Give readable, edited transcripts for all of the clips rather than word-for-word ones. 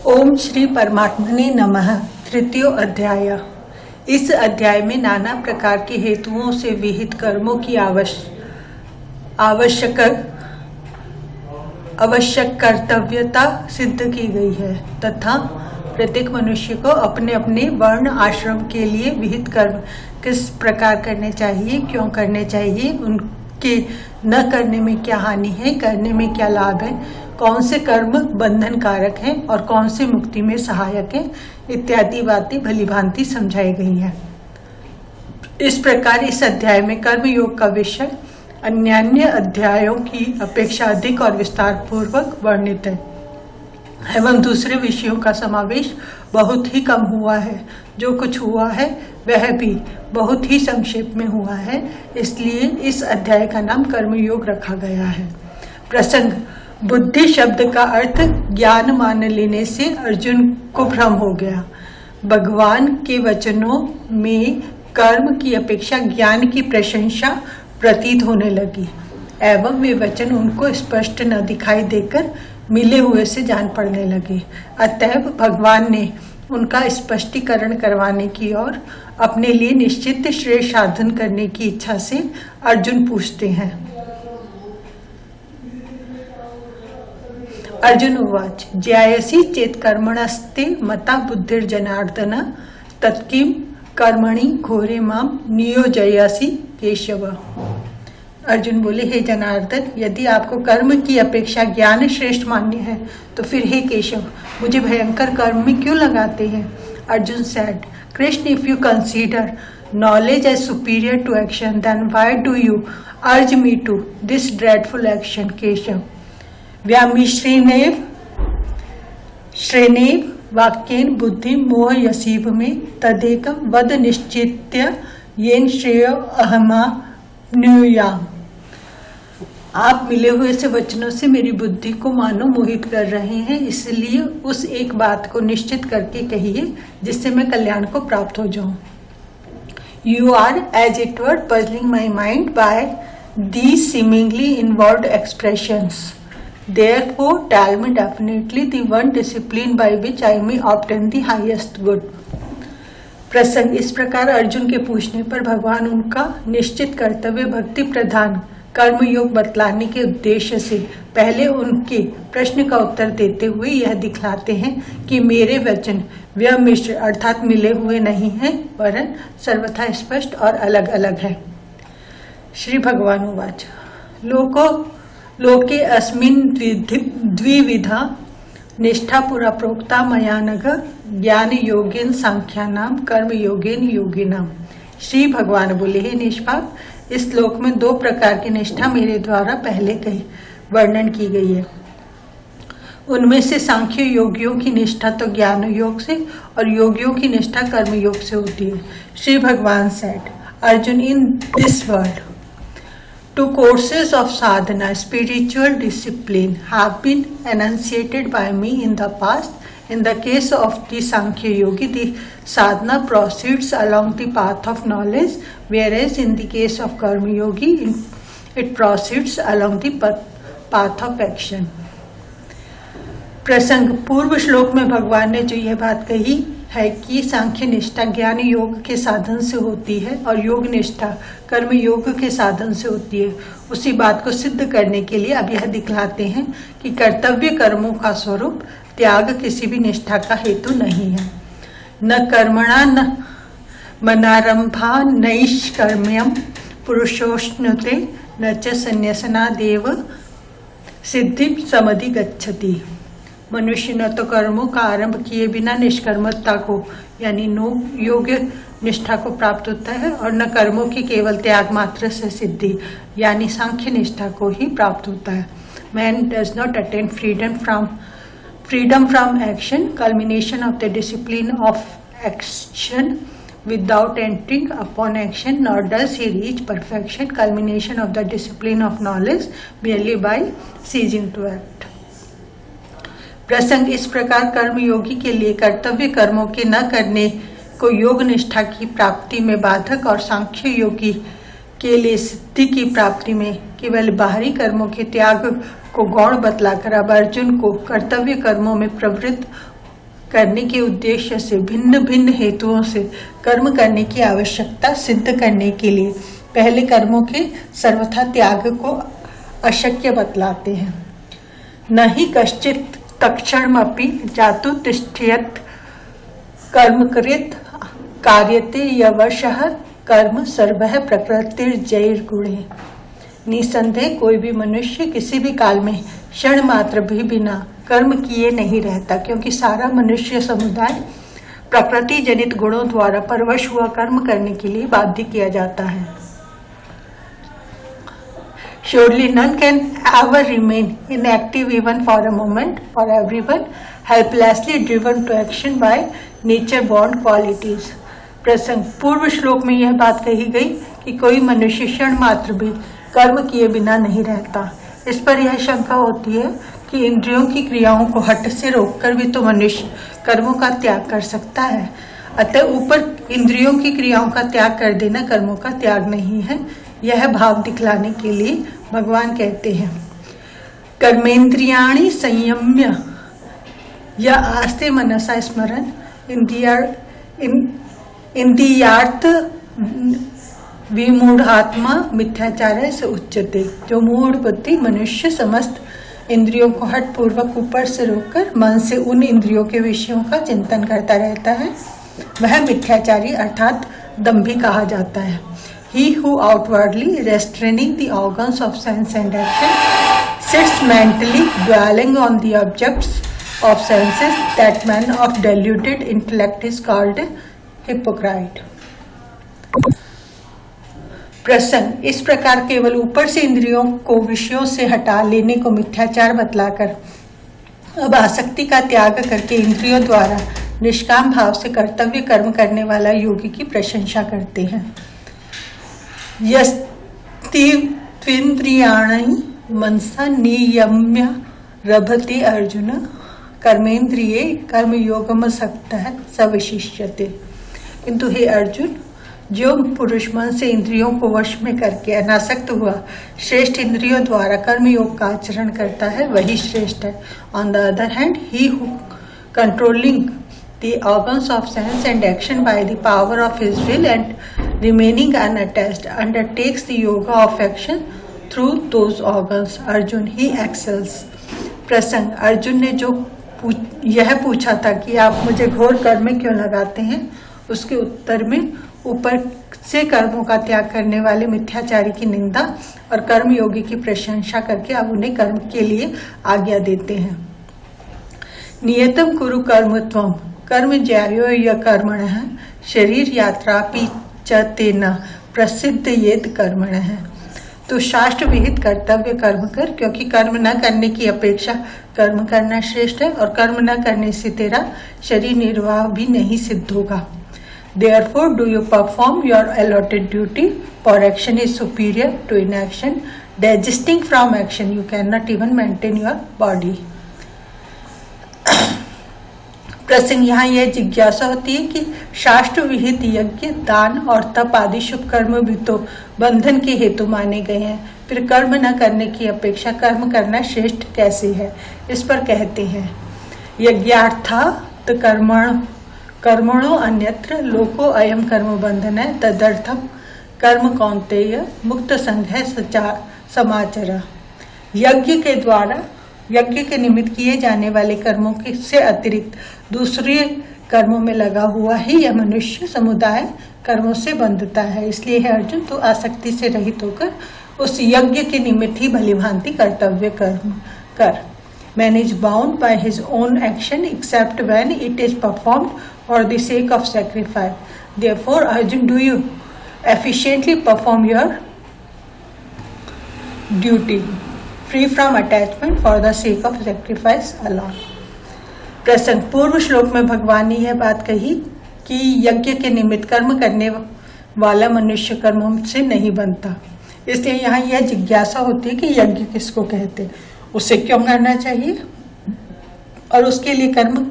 ओम श्री परमात्मने नमः। तृतीय अध्याय। इस अध्याय में नाना प्रकार के हेतुओं से विहित कर्मों की आवश्यक कर्तव्यता सिद्ध की गई है तथा प्रत्येक मनुष्य को अपने अपने वर्ण आश्रम के लिए विहित कर्म किस प्रकार करने चाहिए, क्यों करने चाहिए, उनके न करने में क्या हानि है, करने में क्या लाभ है, कौन से कर्म बंधन कारक हैं और कौन से मुक्ति में सहायक हैं, इत्यादि बातें भलीभांति समझाई गई हैं। इस प्रकार इस अध्याय में कर्म योग का विषय अन्यान्य अध्यायों की अपेक्षा अधिक और विस्तार पूर्वक वर्णित है एवं दूसरे विषयों का समावेश बहुत ही कम हुआ है। जो कुछ हुआ है वह भी बहुत ही संक्षेप में हुआ है, इसलिए इस अध्याय का नाम कर्मयोग रखा गया है। प्रसंग। बुद्धि शब्द का अर्थ ज्ञान मान लेने से अर्जुन को भ्रम हो गया। भगवान के वचनों में कर्म की अपेक्षा ज्ञान की प्रशंसा प्रतीत होने लगी एवं वे वचन उनको स्पष्ट न दिखाई देकर मिले हुए से जान पड़ने लगे। अतएव भगवान ने उनका स्पष्टीकरण करवाने की और अपने लिए निश्चित श्रेय साधन करने की इच्छा से अर्जुन पूछते हैं। अर्जुन उवाच ज्यायसि चेत कर्मणस्ते मता बुद्धिर्जनार्दन तत्किं कर्मणि घोरे माम नियोजयसि केशव। अर्जुन बोले, हे जनार्दन, यदि आपको कर्म की अपेक्षा ज्ञान श्रेष्ठ मान्य है तो फिर हे केशव, मुझे भयंकर कर्म में क्यों लगाते हैं। Arjun said, Krishna, if you consider knowledge as superior to action, then why do you urge me to this dreadful action, Keshav. व्यामिश्रेणेव वाक्येन बुद्धि मोह यसीव में तदेकम वद निश्चित्य येन श्रेय अहमाप्नुयाम। आप मिले हुए से वचनों से मेरी बुद्धि को मानो मोहित कर रहे हैं, इसलिए उस एक बात को निश्चित करके कहिए जिससे मैं कल्याण को प्राप्त हो जाऊं। You are as it were puzzling my mind by these seemingly involved expressions. Therefore, tell me definitely the one discipline by which I may obtain the highest good. प्रसंग। इस प्रकार अर्जुन के पूछने पर भगवान उनका निश्चित कर्तव्य भक्ति प्रधान कर्म योग बतलाने के उद्देश्य से पहले उनके प्रश्न का उत्तर देते हुए यह दिखलाते हैं कि मेरे वचन व्यामिश्र अर्थात मिले हुए नहीं हैं, वरन सर्वथा स्पष्ट और अलग अलग है। श्री भगवान उवाच लोके अस्मिन् द्विविधा निष्ठा पुरा प्रोक्ता मया नघ ज्ञान योगेन सांख्यानाम कर्म योगेन योगिनाम। श्री भगवान बोले, हे निष्पाप, इस श्लोक में दो प्रकार की निष्ठा मेरे द्वारा पहले कही वर्णन की गई है। उनमें से सांख्य योगियों की निष्ठा तो ज्ञान योग से और योगियों की निष्ठा कर्म योग से होती है। श्री भगवान said, Arjun, in this world two courses of sadhana, spiritual discipline, have been enunciated by me in the past. In the case of the Sankhya Yogi, the sadhana proceeds along the path of knowledge, whereas in the case of Karma Yogi, it proceeds along the path of action. प्रसंग। पूर्व श्लोक में भगवान ने जो यह बात कही है कि सांख्य निष्ठा ज्ञान योग के साधन से होती है और योग निष्ठा कर्म योग के साधन से होती है, उसी बात को सिद्ध करने के लिए अब यह दिखलाते हैं कि कर्तव्य कर्मों का स्वरूप त्याग किसी भी निष्ठा का हेतु नहीं है। न कर्मणा न मनारंभा नैष्कर्म्यम पुरुषोष्णुते न च संन्यासनादेव सिद्धि समधि गच्छति। मनुष्य न तो कर्मों का आरंभ किए बिना निष्कर्मता को यानी योग्य निष्ठा को प्राप्त होता है और न कर्मों की केवल त्याग मात्र से सिद्धि यानी सांख्य निष्ठा को ही प्राप्त होता है। Man does not attain freedom from action, culmination of the discipline of action without entering upon action, nor does he reach perfection, culmination of the discipline of knowledge, merely by ceasing to act. प्रसंग। इस प्रकार कर्म योगी के लिए कर्तव्य कर्मों के न करने को योग निष्ठा की प्राप्ति में बाधक और सांख्य योगी के लिए सिद्धि की प्राप्ति में केवल बाहरी कर्मों के त्याग को गौण बतलाकर अब अर्जुन को कर्तव्य कर्मों में प्रवृत्त करने के उद्देश्य से भिन्न भिन्न हेतुओं से कर्म करने की आवश्यकता सिद्ध करने के लिए पहले कर्मों के सर्वथा त्याग को अशक्य बतलाते हैं। न ही कश्चित तत्क्षणमपि जातु तिष्ठ्यत कर्मकृत कार्यते यवशः कर्म सर्वः प्रकृतिर्जैर्गुणे। निसंदेह कोई भी मनुष्य किसी भी काल में क्षण मात्र भी बिना कर्म किए नहीं रहता, क्योंकि सारा मनुष्य समुदाय प्रकृति जनित गुणों द्वारा परवश हुआ कर्म करने के लिए बाध्य किया जाता है। Surely none can ever remain inactive even for a moment, for everyone helplessly driven to action by nature-born qualities. प्रसंग पूर्व श्लोक में यह बात कही गई कि कोई मनुष्य क्षण मात्र भी कर्म किए बिना नहीं रहता। इस पर यह शंका होती है कि इंद्रियों की क्रियाओं को हठ से रोककर भी तो मनुष्य कर्मों का त्याग कर सकता है। अतः ऊपर इंद्रियों की क्रियाओं का त्याग कर देना कर्मों का त्याग नहीं है। यह भाव दिखलाने के लिए भगवान कहते हैं, कर्मेंद्रियाणि संयम्य या आस्ते मनसा स्मरण इंद्रियार्थ विमूढ़ात्मा मिथ्याचार्य से उच्चते। जो मूढ़ बुद्धि मनुष्य समस्त इंद्रियों को हठ पूर्वक ऊपर से रोककर मन से उन इंद्रियों के विषयों का चिंतन करता रहता है, वह मिथ्याचारी अर्थात दंभी कहा जाता है। He who outwardly restraining the organs of sense and action sits mentally dwelling on the objects of senses, that man of deluded intellect is called hypocrite. प्रसंग इस प्रकार केवल ऊपर से इंद्रियों को विषयों से हटा लेने को मिथ्याचार बतलाकर अब आसक्ति का त्याग करके इंद्रियों द्वारा निष्काम भाव से कर्तव्य कर्म करने वाला योगी की प्रशंसा करते हैं। यस्त्विन्द्रियाणि मनसा नियम्य रभते अर्जुन कर्मेंद्रिये कर्मयोगमसक्तः सविशिष्यते। किंतु हे अर्जुन, जो पुरुष मन से इंद्रियों को वश में करके अनासक्त हुआ श्रेष्ठ इंद्रियों द्वारा कर्मयोग का आचरण करता है, वही श्रेष्ठ है। On the other hand, he who controlling the organs of sense and action by the power of his will and remaining unattached undertakes the yoga of action through those organs, Arjun, he excels. प्रसंग अर्जुन ने जो यह पूछा था कि आप मुझे घोर कर्म में क्यों लगाते हैं, उसके उत्तर में ऊपर से कर्मों का त्याग करने वाले मिथ्याचारी की निंदा और कर्म योगी की प्रशंसा करके अब उन्हें कर्म के लिए आज्ञा देते हैं। नियतम कुरु कर्मत्वम कर्म ज्यायो य कर्मणः शरीर यात्रापि च तेन प्रसिद्ध येद कर्मणः। तो शास्त्र विहित कर्तव्य कर्म कर, क्योंकि कर्म न करने की अपेक्षा कर्म करना श्रेष्ठ है और कर्म न करने से तेरा शरीर निर्वाह भी नहीं सिद्ध होगा। Therefore do you perform your allotted duty, for action is superior to inaction. Desisting from action, you cannot even maintain your body. प्रसंग यहाँ यह जिज्ञासा होती है कि शास्त्र विहित यज्ञ, दान और तप आदि शुभ कर्म भी तो बंधन के हेतु माने गए हैं, फिर कर्म न करने की अपेक्षा कर्म करना श्रेष्ठ कैसे है। इस पर कहते हैं, यज्ञार्थात् कर्मणो अन्यत्र लोको अयम कर्म बंधन है तदर्थम कर्म कौन्तेय मुक्त संघ समाचर। यज्ञ के निमित्त किए जाने वाले कर्मों से अतिरिक्त दूसरे कर्मों में लगा हुआ ही यह मनुष्य समुदाय कर्मों से बंधता है। इसलिए है अर्जुन, तो आसक्ति से रहित होकर उस यज्ञ के निमित्त ही भलीभांति कर्तव्य कर्म कर। Man is bound by his own action except when it is performed for the sake of sacrifice. Therefore, Arjun, do you efficiently perform your duty, free from attachment for the sake of sacrifice alone. प्रसंग पूर्व श्लोक में भगवान ने यह बात कही कि यज्ञ के निमित्त कर्म करने वाला मनुष्य कर्मों से नहीं बनता। इसलिए यहाँ यह जिज्ञासा होती है कि यज्ञ किसको कहते हैं, उसे क्यों करना चाहिए और उसके लिए कर्म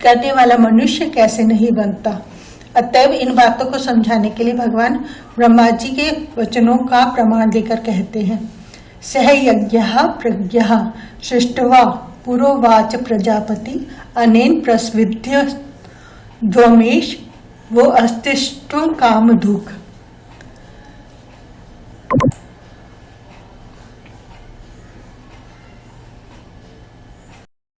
करने वाला मनुष्य कैसे नहीं बनता। अतएव इन बातों को समझाने के लिए भगवान ब्रह्मा जी के वचनों का प्रमाण देकर कहते हैं, सह यज्ञः प्रज्ञः सृष्ट्वा पुरोवाच प्रजापति अनेन प्रस्विद्य ध्वमेश वो अस्तिष्ठ कामधुक्।